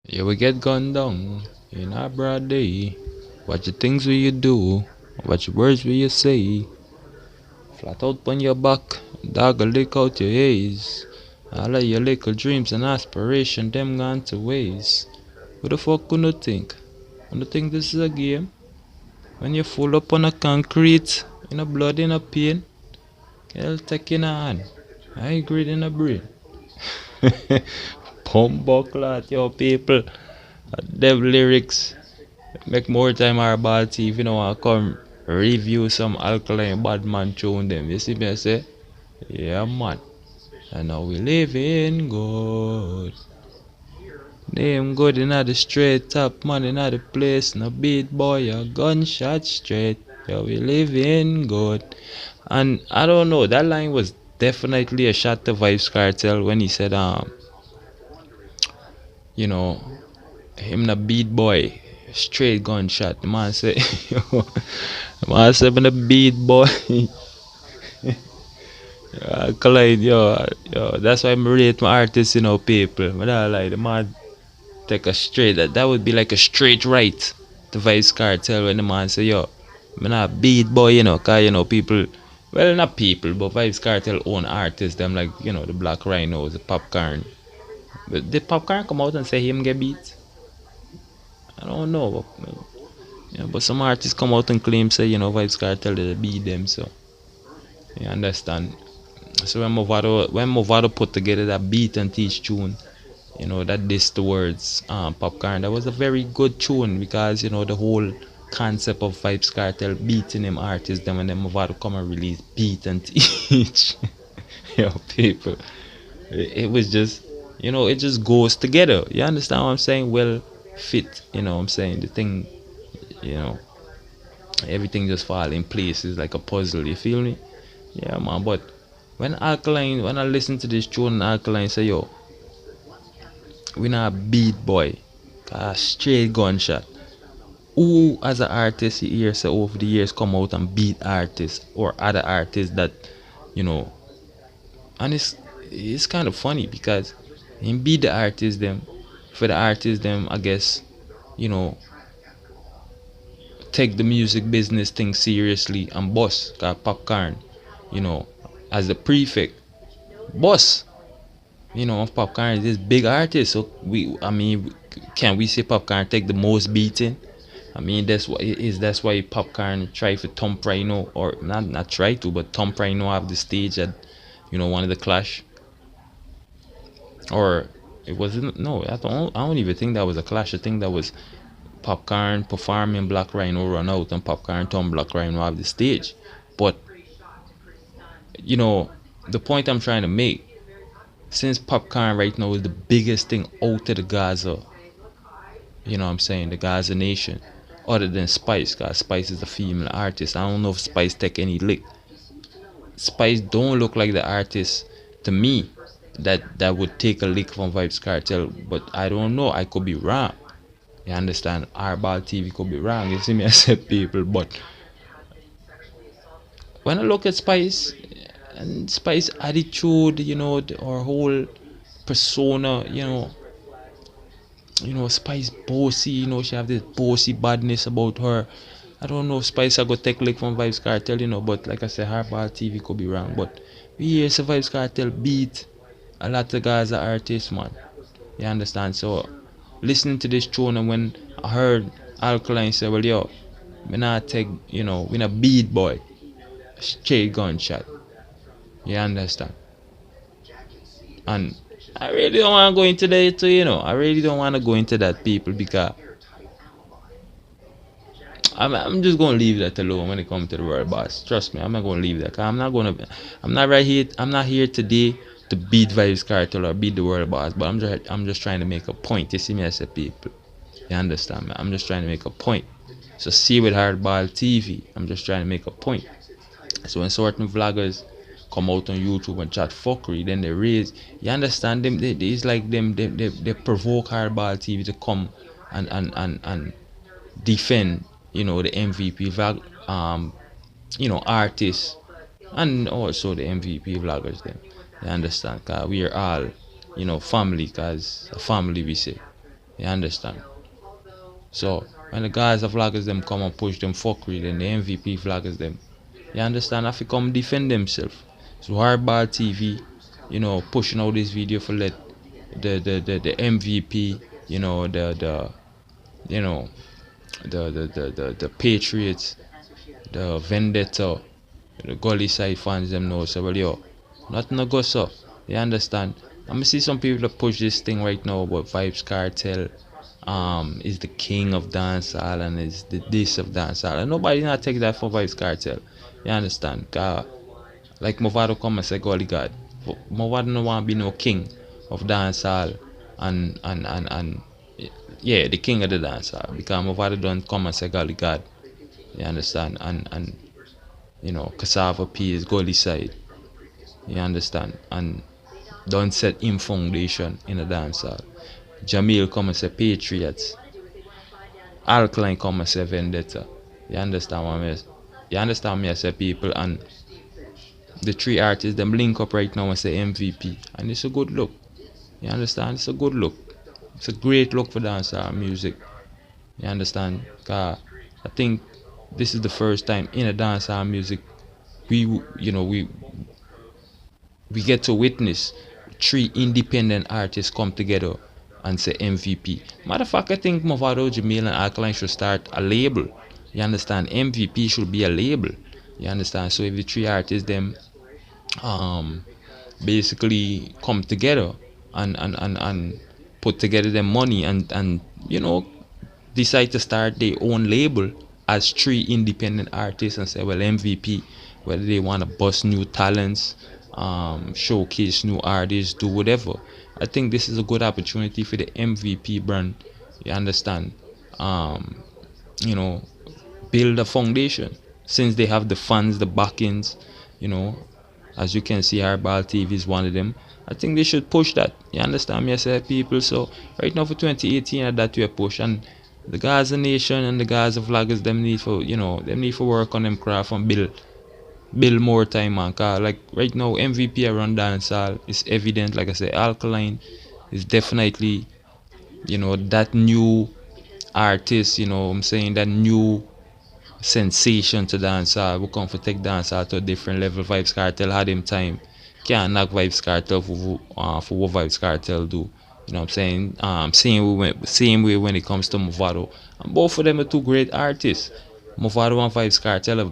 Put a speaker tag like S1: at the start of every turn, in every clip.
S1: Yeah, we get gunned down in our broad day. Watch the things we you do, watch the words we you say. Flat out on your back, dog a lick out your haze. All of your little dreams and aspiration, them gone to waste. Who the fuck gonna think? Gonna think this is a game? When you full up on a concrete, in a blood, in a pain, hell take in a hand. I agree in a brain. Pump buckler, yo people. Them lyrics. Make more time our ball team, you know, I come review some Alkaline bad man tune them. You see me I say? Yeah man. And now we living good. Name good in the straight top man in the place. No beat boy a gunshot straight. Yeah, we living good. And I don't know, that line was definitely a shot to Vybz Cartel when he said you know, him the beat boy, straight gunshot. The man say, the man say, I'm the beat boy. Collide, yo, that's why I rate my artists, people. But I like the man take a straight, that would be like a straight right to Vybz Cartel when the man say, yo, I'm not beat boy, cause, people, well, not people, but Vybz Cartel own artists, them like, the Black Rhinos, the Popcorn. But did Popcorn come out and say him get beat? I don't know. But some artists come out and claim say Vybz Cartel they beat them, so you understand. So when Movado put together that beat and teach tune, that this the words Popcorn, that was a very good tune because the whole concept of Vybz Cartel beating them artists, then when them Movado come and release beat and teach, people, it was just it just goes together. You understand what I'm saying? Well fit, what I'm saying, the thing, you know everything just fall in place. It's like a puzzle, you feel me? Yeah man. But when I listen to this tune, Alkaline say, yo, we not beat boy, straight gunshot. Who as an artist you hear say over the years come out and beat artists or other artists that you know and it's kind of funny because him beat the artists them, for the artists them, I guess, you know take the music business thing seriously and boss got Popcorn, you know, as the prefect, boss, of Popcorn is this big artist. So I mean, can we say Popcorn take the most beating? I mean, that's why Popcorn try to thump Rhino, or not try to, but thump Rhino off the stage at one of the clash, or it wasn't. No, I don't even think that was a clash. I think that was Popcorn performing, Black Rhino run out, and Popcorn thump Black Rhino off the stage. But you know, the point I'm trying to make, since Popcorn right now is the biggest thing out of the Gaza, what I'm saying, the Gaza nation, other than Spice, cause Spice is a female artist. I don't know if Spice take any lick. Spice don't look like the artist to me that would take a lick from Vybz Cartel, but I don't know. I could be wrong. You understand? Airball TV could be wrong. You see me, I said people, but when I look at Spice and Spice attitude, her whole persona, Spice bossy, she have this bossy badness about her. I don't know if Spice I go take lick from Vybz Cartel, but like I said, Hardball TV could be wrong. But we hear say Vybz Cartel beat a lot of guys are artists, man. You understand? So listening to this tune, and when I heard Alkaline say, well, yo, we not take, we not beat boy, straight gunshot. You understand? And I really don't want to go into that too, I really don't want to go into that, people, because I'm just gonna leave that alone when it comes to the world boss. Trust me, I'm not gonna leave that. 'Cause I'm not right here. I'm not here today to beat Vybz Cartel or beat the world boss. But I'm just trying to make a point. You see me as a people. You understand me? I'm just trying to make a point. So see with Hardball TV, I'm just trying to make a point. So when certain vloggers come out on YouTube and chat fuckery, then they raise. You understand them? It's like they provoke Hardball TV to come and defend, the MVP artists, and also the MVP vloggers. Them, you understand? Cause we are all, family. Cause a family we say. You understand? So when the guys of vloggers them come and push them fuckery, then the MVP vloggers them, you understand, have to come defend themselves. So Hardball TV, pushing out this video for let the MVP, you know the Patriots, the Vendetta, the Gully side fans them know. So well, yo, nothing to go so. You understand? I'm gonna see some people that push this thing right now about Vybz Cartel is the king of dancehall and is the this of dancehall. And nobody not take that for Vybz Cartel. You understand? Like Movado come and say golly God. Movado no want to be no king of dancehall and yeah, the king of the dancehall. Because Movado don't come and say golly God. You understand? And cassava peas, golly side. You understand? And don't set him foundation in the dancehall. Jamil come and say Patriots. Alkaline come and say Vendetta. You understand what I mean? You understand me? I say people, and the three artists them link up right now and say MVP, and it's a good look. You understand? It's a good look. It's a great look for dancehall music. You understand? I think this is the first time in a dancehall music we we get to witness three independent artists come together and say MVP. Matter of fact, I think Movado, Jamil, and Alkaline should start a label. You understand? MVP should be a label. You understand? So if the three artists them basically come together and put together their money and decide to start their own label as three independent artists and say, well, MVP, whether they want to bust new talents, showcase new artists, do whatever. I think this is a good opportunity for the MVP brand. You understand? You know, build a foundation since they have the funds, the backings. You know, as you can see, Hardball TV is one of them. I think they should push that. You understand me? I said people. So right now for 2018, that we are push and the Gaza Nation and the Gaza vloggers them need for them need for work on them craft and build more time man. Cause like right now MVP around dancehall is evident. Like I said, Alkaline is definitely that new artist. I'm saying that new sensation to dancehall. We come for take dancehall to a different level. Vybz Cartel had him time. Can't knock Vybz Cartel for what Vybz Cartel do. You know what I'm saying? Same way when it comes to Movado. And both of them are two great artists. Movado and Vybz Cartel are,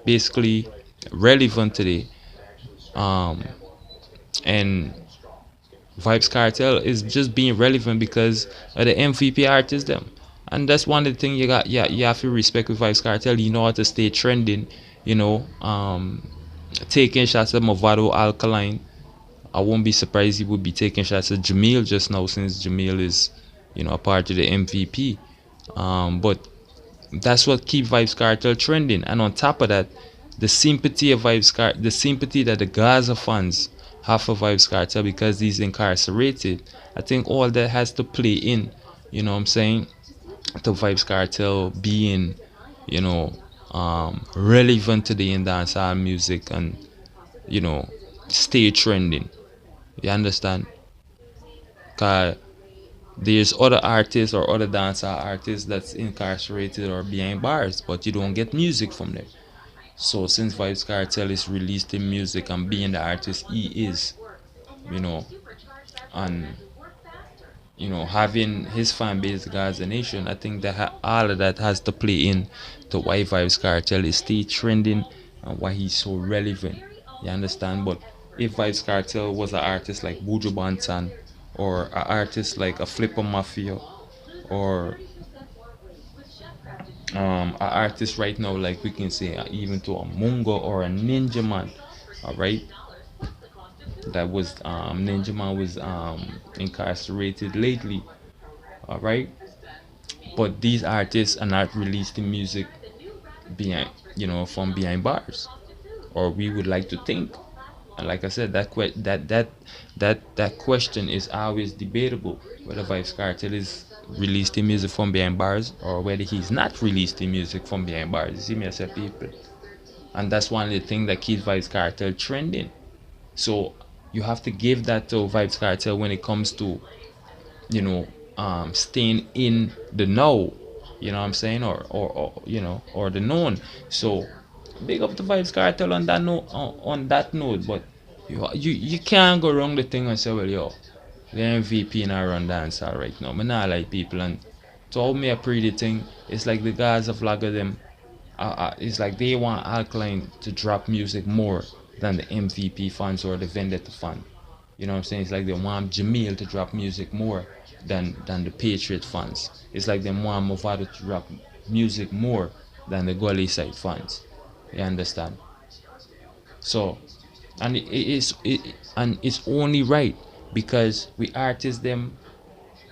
S1: basically relevant today. Um, and Vybz Cartel is just being relevant because of the MVP artists them. And that's one of the things you have to respect with Vybz Cartel. You know how to stay trending, taking shots at Movado, Alkaline. I won't be surprised he would be taking shots at Jamil just now since Jamil is, a part of the MVP. But that's what keeps Vybz Cartel trending. And on top of that, the sympathy of the sympathy that the Gaza fans have for Vybz Cartel because he's incarcerated. I think all that has to play in, what I'm saying, to Vybz Cartel being, relevant today in dancehall music and, stay trending. You understand? Cause there's other artists or other dancehall artists that's incarcerated or behind bars, but you don't get music from them. So since Vybz Cartel is releasing music and being the artist he is, and having his fan base, Gaza Nation, I think that all of that has to play in to why Vybz Cartel is still trending and why he's so relevant. You understand? But if Vybz Cartel was an artist like Buju Banton or an artist like a Flipper Mafia or an artist right now like we can say even to a Mungo or a Ninja Man, all right, that was Ninja Man was incarcerated lately, all right, but these artists are not releasing music behind from behind bars, or we would like to think. And like I said, that question is always debatable whether Vybz Cartel is releasing music from behind bars or whether he's not releasing music from behind bars. You see me, I said people, and that's one of the things that keeps Vybz Cartel trending. So you have to give that to Vybz Cartel when it comes to staying in the know, you know what I'm saying, or you know, or the known. So big up the Vybz Cartel on that note, on that note. But you can't go wrong the thing and say, well, yo, the MVP not run dancehall right now. Me not like people, and to all me a pretty thing, it's like the guys of Lager them, it's like they want Alkaline to drop music more than the MVP fans or the Vendetta fan. You know what I'm saying? It's like they want Jamil to drop music more than the Patriot fans. It's like they want Movado to drop music more than the Gully side fans. You understand? So, and and it's only right because we artists them,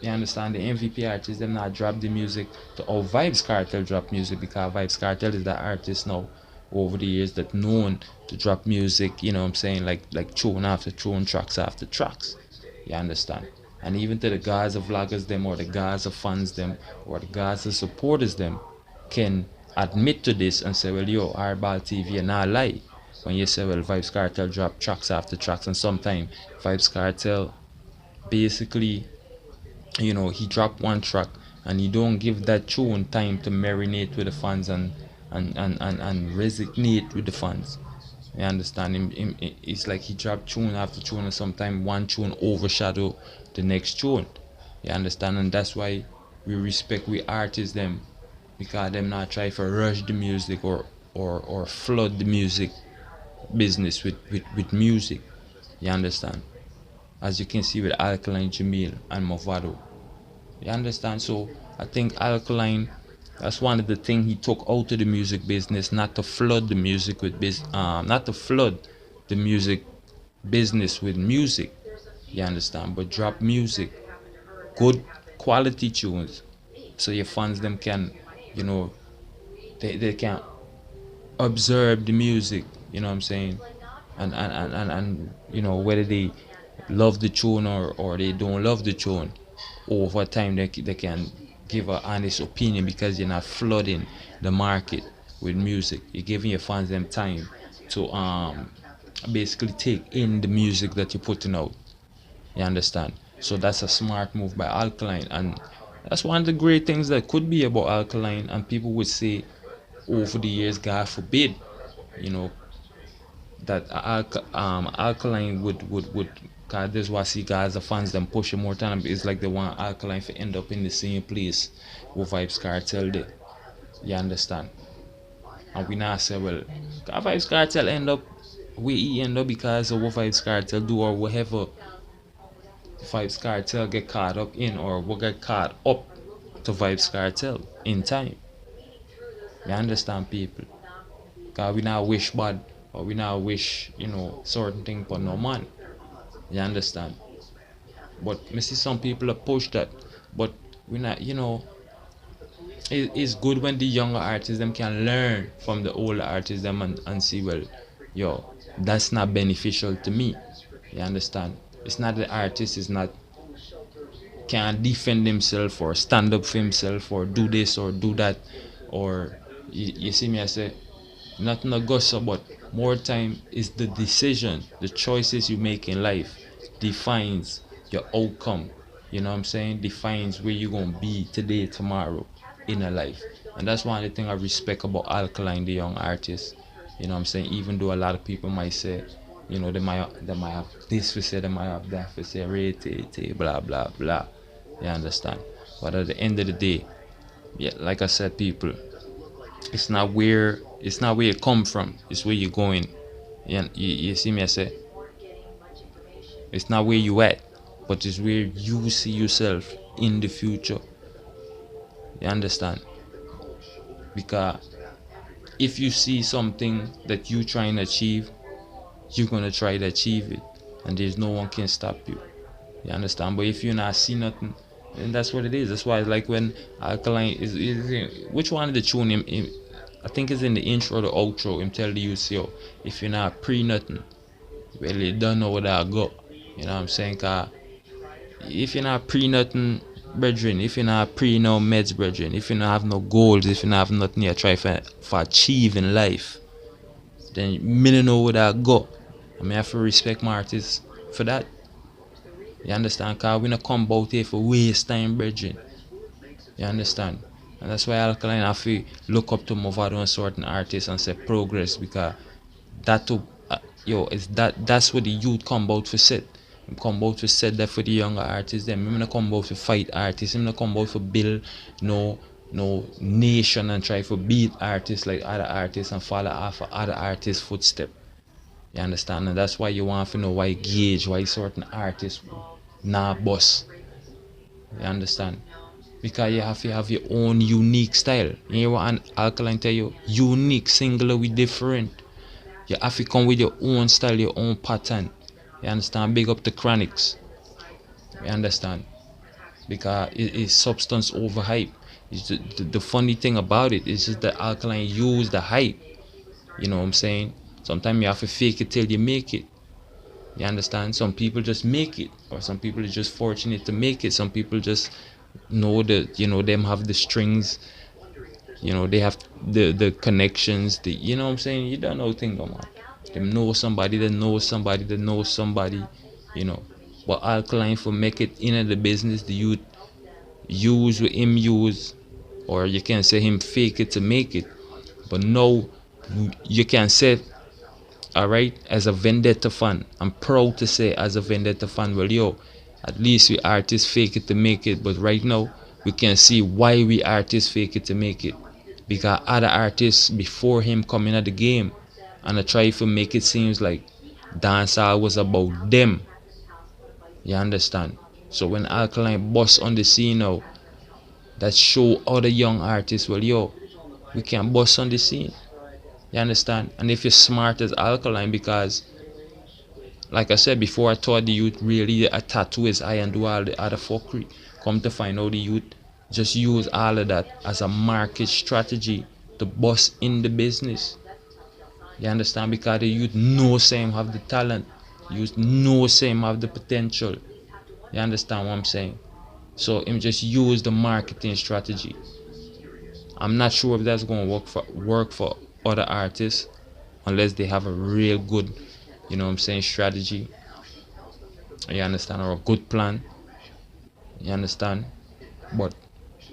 S1: you understand, the MVP artists them not drop the music to our Vybz Cartel drop music, because Vybz Cartel is that artist now over the years that known to drop music, you know what I'm saying, like tune after tune, tracks after tracks. You understand? And even to the guys of vloggers them, or the guys of fans them, or the guys of supporters them can admit to this and say, well, yo, Hardball TV, you not lie when you say, well, Vybz Cartel drop tracks after tracks, and sometimes Vybz Cartel basically, you know, he dropped one track and he don't give that tune time to marinate with the fans and resonate with the fans. You understand him, it's like he dropped tune after tune, and sometimes one tune overshadow the next tune. You understand? And that's why we respect we artists them, because them not try to rush the music, or flood the music business with music. You understand? As you can see with Alkaline, Jamil and Movado. You understand? So I think Alkaline, that's one of the things he took out of the music business, not to flood the music with not to flood the music business with music. You understand? But drop music, good quality tunes, so your fans them can, you know, they can observe the music. You know what I'm saying? And you know, whether they love the tune, or they don't love the tune, over time they can give an honest opinion, because you're not flooding the market with music. You're giving your fans them time to basically take in the music that you're putting out. You understand? So that's a smart move by Alkaline, and that's one of the great things that could be about Alkaline. And people would say over the years, God forbid, you know, that Alkaline would, cause this what I see guys, the fans them pushing more time. It's like they want Alkaline to end up in the same place with Vybz Cartel did. You understand? And we now say, well, Vybz Cartel end up where he end up because of what Vybz Cartel do, or whatever Vybz Cartel get caught up in, or what get caught up to Vybz Cartel in time. You understand, people? Cause we now wish bad, or we now wish, you know, certain thing for no man. You understand? But I see some people are push that, but we not, you know, it's good when the younger artists them can learn from the older artists them, and see, well, yo, that's not beneficial to me. You understand? It's not the artist is not can defend himself, or stand up for himself, or do this or do that, or you see me, I say nothing a gossip, but more time is the decision, the choices you make in life defines your outcome. You know what I'm saying? Defines where you're gonna be today, tomorrow in a life. And that's one of the things I respect about Alkaline, the young artist. You know what I'm saying? Even though a lot of people might say, you know, they might have this for say, they might have that for say, rate, blah blah blah. You understand? But at the end of the day, yeah, like I said, people, it's not where you come from, it's where you're going. You see me, I say it's not where you at, but it's where you see yourself in the future. You understand? Because if you see something that you trying to achieve, you're gonna try to achieve it, and there's no one can stop you. You understand? But if you not see nothing, and that's what it is. That's why, like, when Alkaline which one of the tune I think it's in the intro, the outro, him tell the youth, yo, if you're not pre nothing, well, you don't know what I got. You know what I'm saying? Cause if you're not pre nothing, brethren, if you're not pre no meds, brethren, if you don't have no goals, if you don't have nothing you try for achieve in life, then me don't know what I got. I mean, I have to respect my artists for that. You understand? Cause we not come out here for waste time, brethren. You understand? And that's why Alkaline have to look up to Movado and certain artists and say progress, because that to is that's what the youth come out for set. Come out for set that for the younger artists. Them I'm not come out for fight artists. I'm not come out for build no nation and try for beat artists like other artists and follow after other artists' footstep. You understand? And that's why you want to know why gauge why certain artists nah boss. You understand? Because you have to have your own unique style. You hear what an Alkaline tell you? Unique, singular, we different. You have to come with your own style, your own pattern. You understand? Big up the chronics. You understand? Because it is substance over hype. The funny thing about it is just that Alkaline use the hype. You know what I'm saying? Sometimes you have to fake it till you make it. You understand? Some people just make it, or some people are just fortunate to make it. Some people just know that them have the strings. They have the connections. What I'm saying? You don't know thing, man. Them know somebody that knows somebody that knows somebody. You know. But Alkaline for make it in the business, the youth use with him use, or you can say him fake it to make it. But no, you can say, alright, as a vendetta fan, I'm proud to say as a vendetta fan, well yo, at least we artists fake it to make it. But right now we can see why we artists fake it to make it, because other artists before him coming at the game and I try to make it seems like dancehall was about them. You understand? So when Alkaline bust on the scene now, that show other young artists, well yo, we can bust on the scene. You understand? And if you're smart as Alkaline, because like I said before, I thought the youth really a tattoo his eye and do all the other fuckery. Come to find out the youth just use all of that as a market strategy to bust in the business. You understand? Because the youth know same have the talent. Youth know same have the potential. You understand what I'm saying? So him just use the marketing strategy. I'm not sure if that's gonna work for other artists unless they have a real good, strategy. You understand? Or a good plan. You understand? But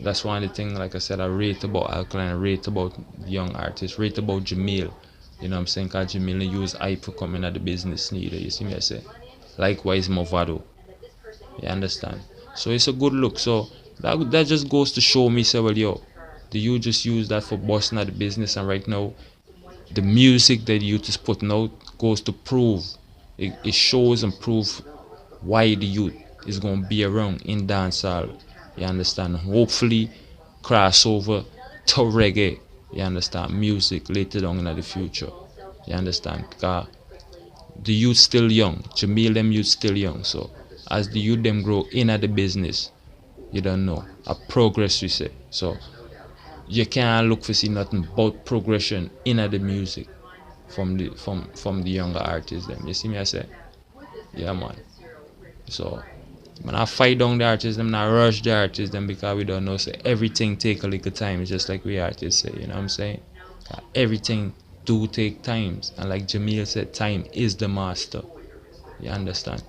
S1: that's one of the things, like I said, I rate about Alkaline, I rate about young artists, rate about Jamil. You know what I'm saying? Because Jamil use hype for coming at the business neither. You see me I say? Likewise Movado. You understand? So it's a good look. So that just goes to show me, say, well, yo, do you just use that for busting at the business? And right now, the music that you just putting out goes to prove, it shows and prove why the youth is going to be around in dancehall. You understand? Hopefully, crossover to reggae. You understand? Music later on in the future. You understand? Because the youth still young. Jamil them youth still young. So as the youth them grow in at the business, you don't know. A progress we say. So you can't look for see nothing but progression in at the music from the younger artists them. You see me I say? Yeah man. So when I fight down the artists them, not rush the artists them, because we don't know, say everything take a little time, just like we artists say, you know what I'm saying? Everything do take times, and like Jamil said, time is the master. You understand?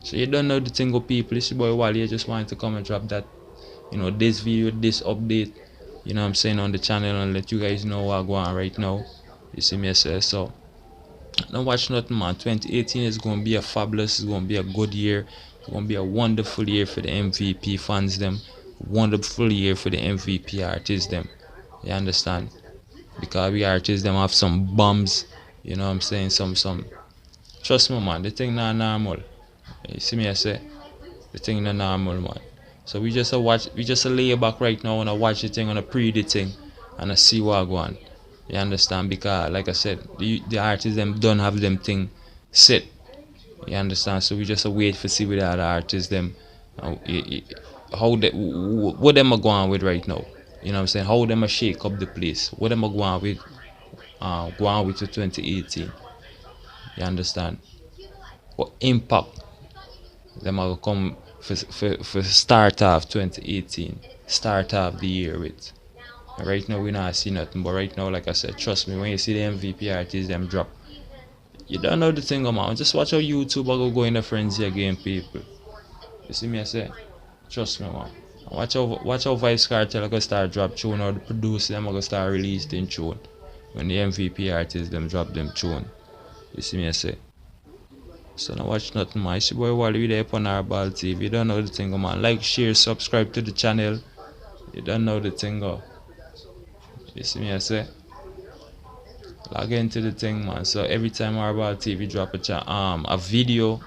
S1: So you don't know the thing of people. It's your boy Wally. I just wanted to come and drop that, this video, this update, you know what I'm saying, on the channel, and let you guys know what going on right now. You see me say? So don't watch nothing, man. 2018 is gonna be a fabulous, it's gonna be a good year. It's gonna be a wonderful year for the MVP fans them. Wonderful year for the MVP artists them. You understand? Because we artists them have some bums. You know what I'm saying? Some. Trust me, man. The thing not normal. You see me I say? The thing not normal, man. So we just lay back right now and I watch the thing and I pre the thing and I see what go on. You understand? Because like I said, the artists them don't have them thing set. You understand? So we just wait for see with the other artists them how they what them are going with right now. You know what I'm saying? How them are shake up the place. What them are going with to 2018. You understand? What impact them are come for start off 2018, start off the year with. And right now we not see nothing, but right now, like I said, trust me, when you see the MVP artists them drop, you don't know the thing, man. Just watch how YouTube will go in a frenzy again, people. You see me I say? Trust me, man. Watch how Vybz Kartel gonna start drop tune or the producer them gonna start releasing tune. When the MVP artists them drop them tune. You see me I say? So now watch nothing man. It's your boy Wally there upon our ball TV. You don't know the thing, man. Like, share, subscribe to the channel. You don't know the thing, go. You see me I say? Log into the thing, man. So every time our ball TV drop a video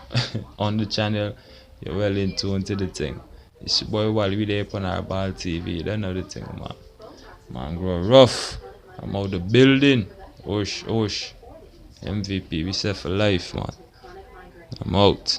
S1: on the channel, you're well in tune to the thing. It's your boy Wally there upon our ball TV. You don't know the thing, man. Man, grow rough. I'm out the building. Osh, osh. MVP, we set for life, man. I'm out.